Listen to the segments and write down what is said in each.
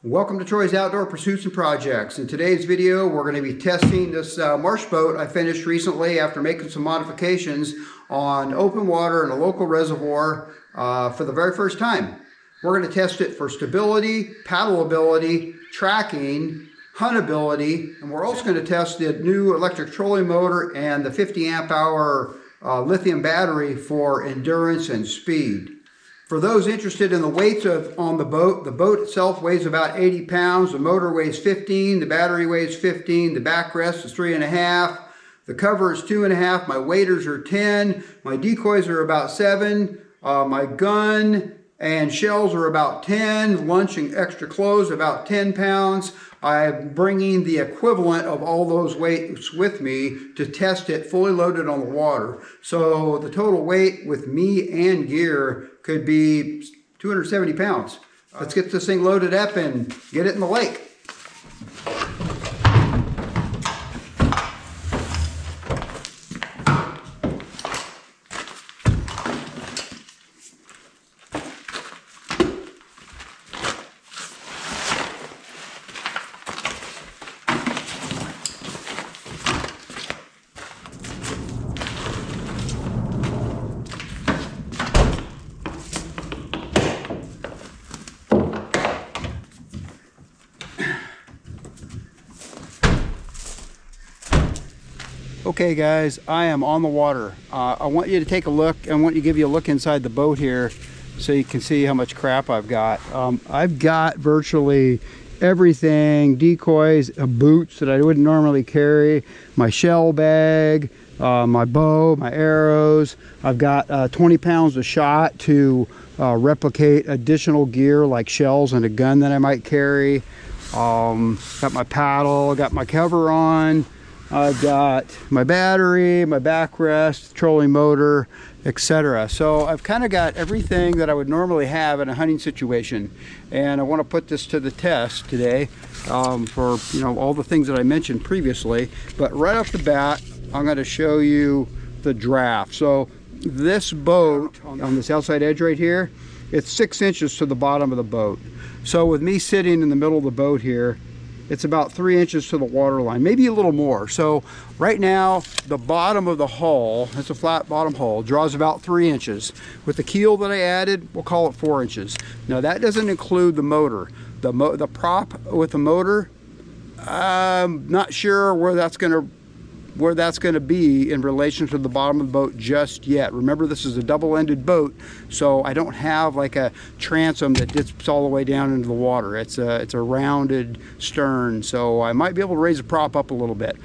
Welcome to Troy's Outdoor Pursuits and Projects. In today's video, we're going to be testing this Marsh boat I finished recently after making some modifications on open water in a local reservoir for the very first time. We're going to test it for stability, paddleability, tracking, huntability, and we're also going to test the new electric trolling motor and the 50 amp hour lithium battery for endurance and speed. For those interested in the weights on the boat itself weighs about 80 pounds, the motor weighs 15, the battery weighs 15, the backrest is 3.5, the cover is 2.5, my waders are 10, my decoys are about 7, my gun and shells are about 10, lunch and extra clothes about 10 pounds. I'm bringing the equivalent of all those weights with me to test it fully loaded on the water. So the total weight with me and gear could be 270 pounds. Let's get this thing loaded up and get it in the lake. Okay guys, I am on the water. I want you to take a look. I want to give you a look inside the boat here so you can see how much crap I've got. I've got virtually everything, decoys, boots that I wouldn't normally carry, my shell bag, my bow, my arrows. I've got 20 pounds of shot to replicate additional gear like shells and a gun that I might carry. Got my paddle, got my cover on. I've got my battery, my backrest, trolling motor, etc. So I've kind of got everything that I would normally have in a hunting situation, and I want to put this to the test today for all the things that I mentioned previously. But right off the bat, I'm going to show you the draft. So this boat on this outside edge right here, it's 6 inches to the bottom of the boat. So with me sitting in the middle of the boat here, it's about 3 inches to the water line, maybe a little more. So right now, the bottom of the hull, it's a flat bottom hull, draws about 3 inches. With the keel that I added, we'll call it 4 inches. Now that doesn't include the motor. The prop with the motor, I'm not sure where that's gonna be in relation to the bottom of the boat just yet. Remember, this is a double-ended boat, so I don't have like a transom that dips all the way down into the water. It's a rounded stern, so I might be able to raise the prop up a little bit.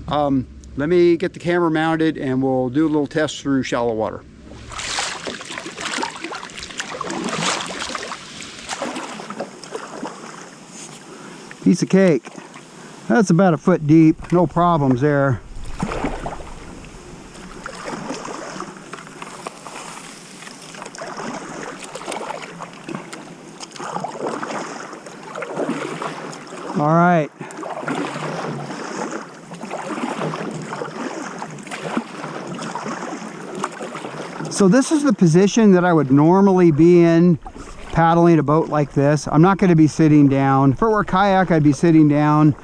Let me get the camera mounted and we'll do a little test through shallow water. Piece of cake. That's about a foot deep, no problems there. All right. So this is the position that I would normally be in paddling a boat like this. I'm not going to be sitting down. If it were a kayak, I'd be sitting down.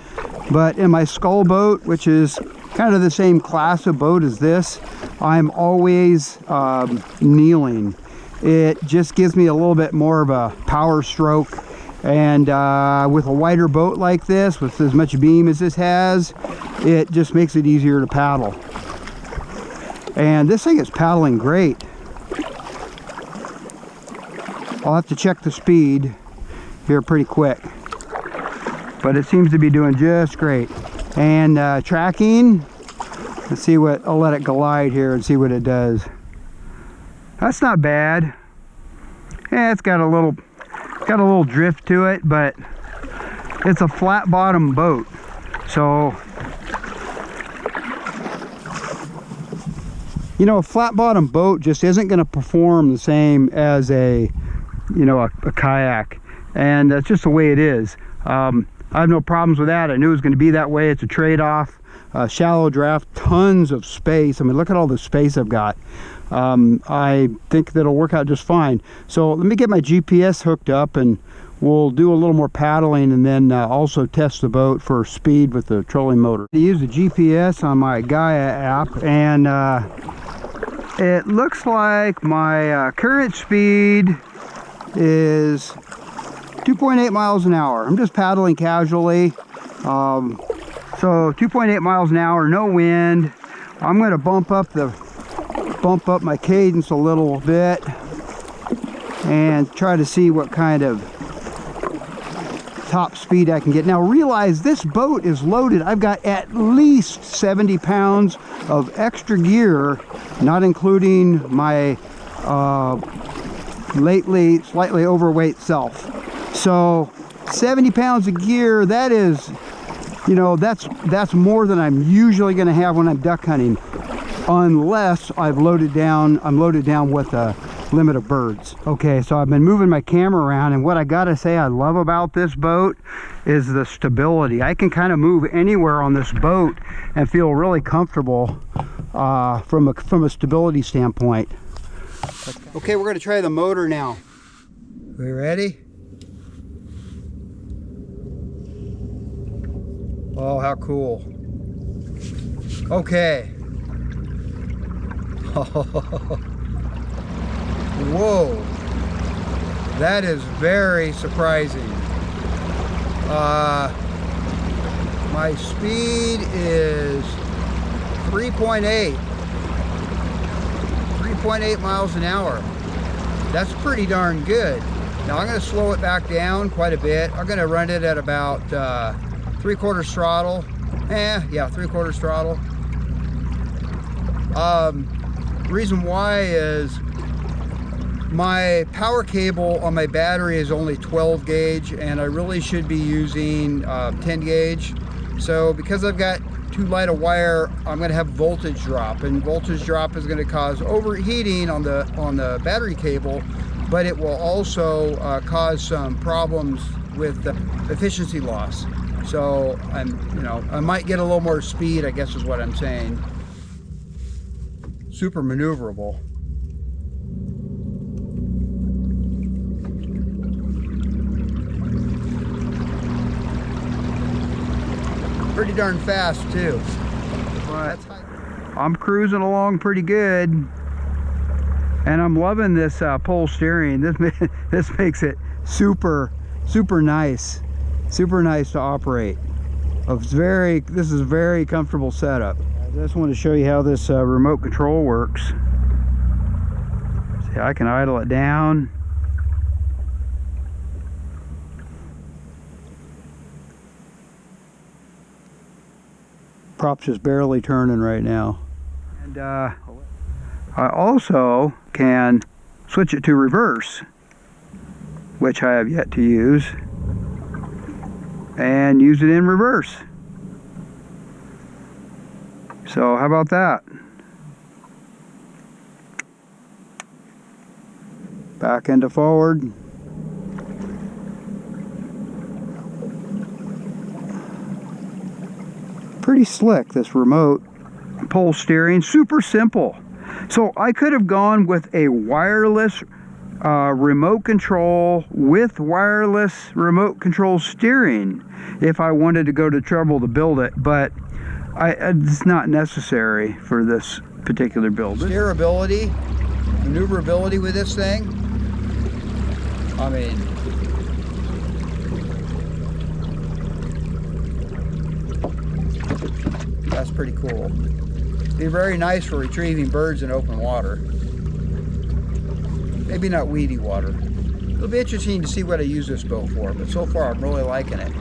But in my scull boat, which is kind of the same class of boat as this, I'm always kneeling. It just gives me a little bit more of a power stroke. And with a wider boat like this, with as much beam as this has, it just makes it easier to paddle. And this thing is paddling great. I'll have to check the speed here pretty quick, but it seems to be doing just great. And tracking, let's see what, I'll let it glide here and see what it does. That's not bad. Yeah, it's got a little drift to it, but it's a flat bottom boat, so a flat bottom boat just isn't going to perform the same as a kayak, and that's just the way it is. I have no problems with that. I knew it was going to be that way. It's a trade-off. shallow draft, tons of space. I mean, look at all the space I've got. I think that'll work out just fine. So let me get my GPS hooked up and we'll do a little more paddling, and then also test the boat for speed with the trolling motor. I use the GPS on my Gaia app, and it looks like my current speed is 2.8 miles an hour. I'm just paddling casually. So 2.8 miles an hour, no wind. I'm going to bump up my cadence a little bit and try to see what kind of top speed I can get. Now realize this boat is loaded. I've got at least 70 pounds of extra gear, not including my lately slightly overweight self. So 70 pounds of gear, that is, you know, that's more than I'm usually going to have when I'm duck hunting, unless I'm loaded down with a limit of birds. Okay, so I've been moving my camera around, and what I gotta say I love about this boat is the stability. I can kind of move anywhere on this boat and feel really comfortable from a stability standpoint. Okay, we're going to try the motor now. We ready? Oh, how cool. Okay. Whoa, that is very surprising. My speed is 3.8 miles an hour. That's pretty darn good. Now I'm going to slow it back down quite a bit. I'm going to run it at about 3/4 throttle. Yeah, 3/4 throttle. Reason why is my power cable on my battery is only 12 gauge, and I really should be using 10 gauge. So because I've got too light a wire, I'm going to have voltage drop, and voltage drop is going to cause overheating on the battery cable, but it will also cause some problems with efficiency loss. So I might get a little more speed, I guess is what I'm saying. Super maneuverable. Pretty darn fast too. But I'm cruising along pretty good, and I'm loving this pole steering. This makes it super nice to operate. This is a very comfortable setup. I just want to show you how this remote control works. See, I can idle it down. Prop's just barely turning right now. And I also can switch it to reverse, which I have yet to use, and use it in reverse. So how about that? Back into forward. Pretty slick, this remote pole steering, super simple. So I could have gone with a wireless remote control with wireless remote control steering if I wanted to go to trouble to build it, but it's not necessary for this particular build. Steerability, maneuverability with this thing, I mean, that's pretty cool. Be very nice for retrieving birds in open water. Maybe not weedy water. It'll be interesting to see what I use this boat for, but so far I'm really liking it.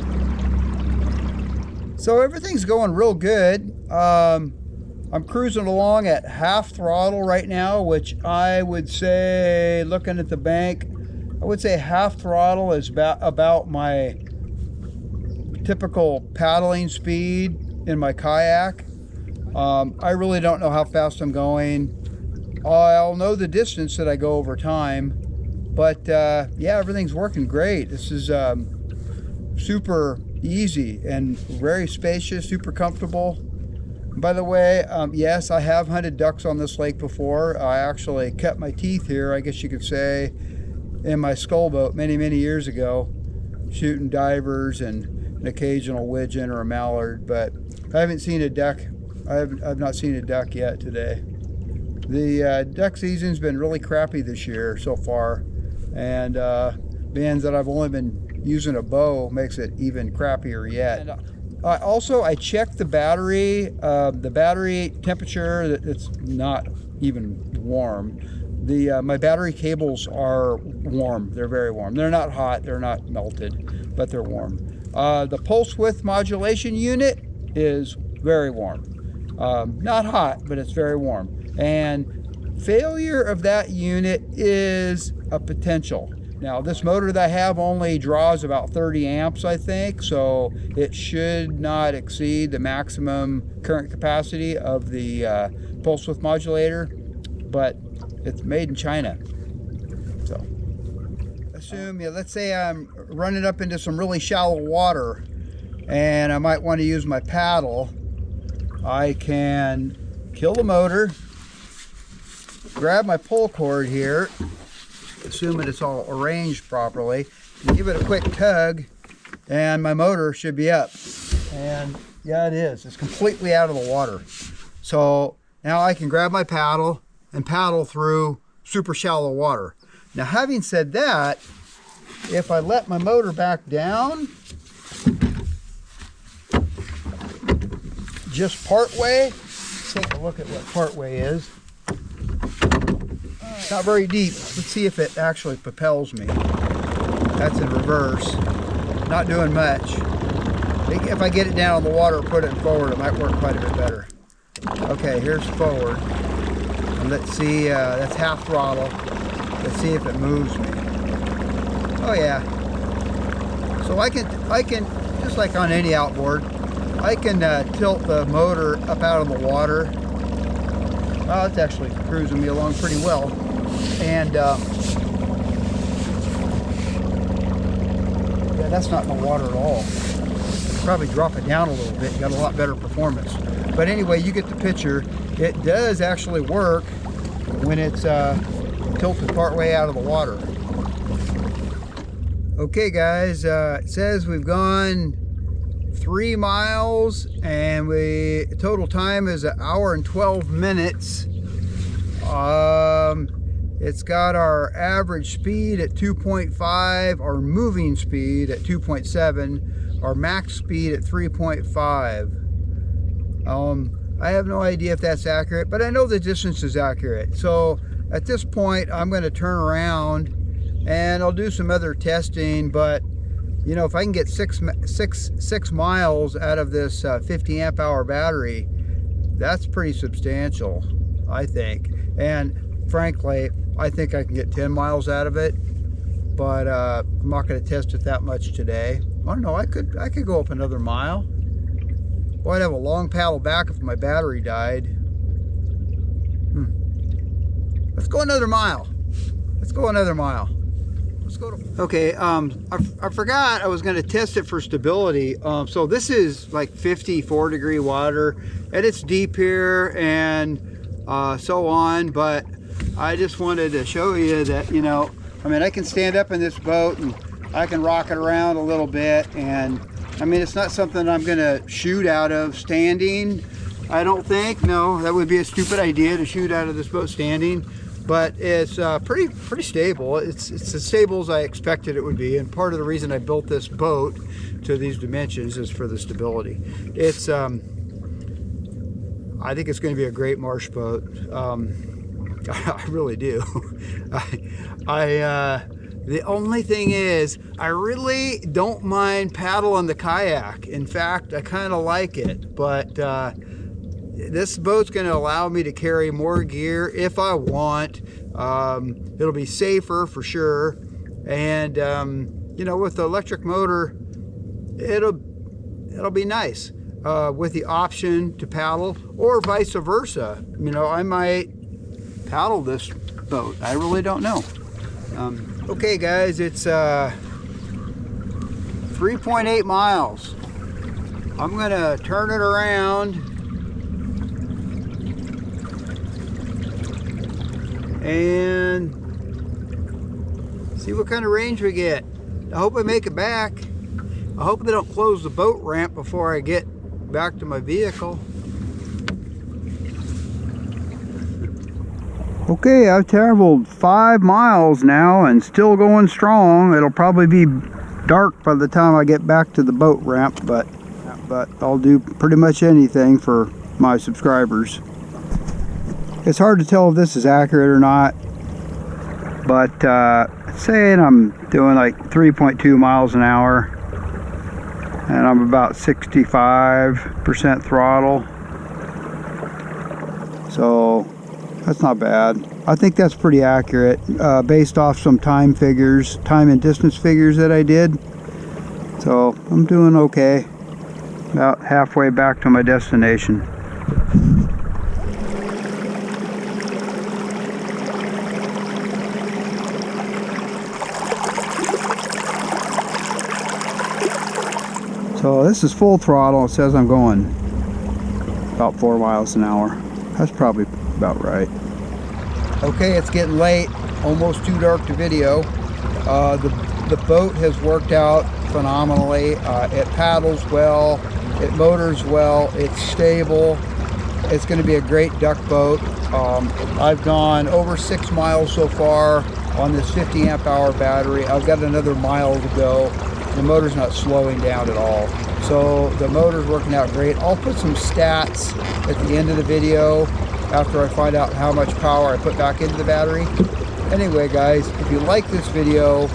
So everything's going real good. I'm cruising along at half throttle right now, which I would say, looking at the bank, I would say half throttle is about my typical paddling speed in my kayak. I really don't know how fast I'm going. I'll know the distance that I go over time, but yeah, everything's working great. This is super easy and very spacious, super comfortable. By the way, yes, I have hunted ducks on this lake before. I actually cut my teeth here, I guess you could say, in my scull boat many, many years ago, shooting divers and an occasional widgeon or a mallard, but I haven't seen a duck. I've not seen a duck yet today. The duck season's been really crappy this year so far, and being that I've only been using a bow makes it even crappier yet. Also, I checked the battery temperature. It's not even warm. My battery cables are warm. They're very warm. They're not hot. They're not melted, but they're warm. The pulse width modulation unit is very warm. Not hot, but it's very warm. And failure of that unit is a potential. Now, this motor that I have only draws about 30 amps, I think, so it should not exceed the maximum current capacity of the pulse width modulator, but it's made in China. So, let's say I'm running up into some really shallow water and I might want to use my paddle. I can kill the motor, grab my pull cord here, assuming it's all arranged properly, and give it a quick tug, and my motor should be up. And yeah, it is. It's completely out of the water. So now I can grab my paddle and paddle through super shallow water. Now, having said that, if I let my motor back down just part way, let's take a look at what part way is. It's not very deep. Let's see if it actually propels me. That's in reverse. Not doing much. If I get it down on the water and put it forward, it might work quite a bit better. Okay, here's forward. And let's see, that's half throttle. Let's see if it moves me. Oh yeah. So I can, just like on any outboard, I can tilt the motor up out of the water. Well, it's actually cruising me along pretty well. And yeah, that's not in the water at all. Probably drop it down a little bit, got a lot better performance. But anyway, you get the picture. It does actually work when it's tilted part way out of the water. Okay guys, it says we've gone 3 miles and total time is 1 hour and 12 minutes. It's got our average speed at 2.5, our moving speed at 2.7, our max speed at 3.5. I have no idea if that's accurate, but I know the distance is accurate. So at this point, I'm going to turn around and I'll do some other testing, but you know, if I can get six miles out of this 50 amp hour battery, that's pretty substantial, I think. And frankly, I think I can get 10 miles out of it, but I'm not going to test it that much today. I don't know, I could go up another mile. Well, I'd have a long paddle back if my battery died. Let's go another mile. Let's go another mile. Okay, I forgot I was going to test it for stability. So this is like 54 degree water and it's deep here and so on, but I just wanted to show you that, you know, I mean, I can stand up in this boat and I can rock it around a little bit, and I mean, it's not something I'm going to shoot out of standing, I don't think. No, that would be a stupid idea to shoot out of this boat standing. But it's pretty stable. It's as stable as I expected it would be, and part of the reason I built this boat to these dimensions is for the stability. It's I think it's going to be a great marsh boat. I really do. The only thing is, I really don't mind paddling the kayak. In fact, I kind of like it, but this boat's going to allow me to carry more gear if I want. It'll be safer for sure, and you know, with the electric motor, it'll be nice with the option to paddle, or vice versa. You know, I might paddle this boat. I really don't know. Okay, guys, it's 3.8 miles. I'm gonna turn it around and see what kind of range we get. I hope I make it back. I hope they don't close the boat ramp before I get back to my vehicle. Okay, I've traveled 5 miles now and still going strong. It'll probably be dark by the time I get back to the boat ramp, but I'll do pretty much anything for my subscribers. It's hard to tell if this is accurate or not, but saying I'm doing like 3.2 miles an hour and I'm about 65% throttle, so that's not bad. I think that's pretty accurate based off some time and distance figures that I did. So I'm doing okay. About halfway back to my destination. So this is full throttle. It says I'm going about 4 miles an hour. That's probably about right. Okay, it's getting late, almost too dark to video. The boat has worked out phenomenally. It paddles well, it motors well, it's stable. It's going to be a great duck boat. I've gone over 6 miles so far on this 50 amp hour battery. I've got another mile to go. The motor's not slowing down at all. So the motor's working out great. I'll put some stats at the end of the video after I find out how much power I put back into the battery. Anyway guys, if you like this video,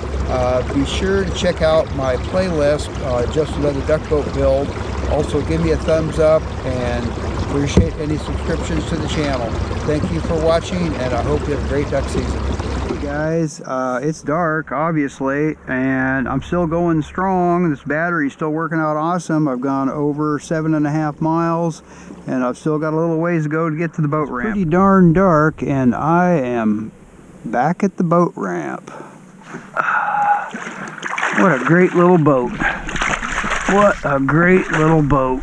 be sure to check out my playlist, Just Another Duck Boat Build. Also give me a thumbs up and appreciate any subscriptions to the channel. Thank you for watching, and I hope you have a great duck season. Hey guys, it's dark obviously, and I'm still going strong. This battery's still working out awesome. I've gone over 7.5 miles and I've still got a little ways to go to get to the boat ramp. Pretty darn dark, and I am back at the boat ramp. What a great little boat. What a great little boat.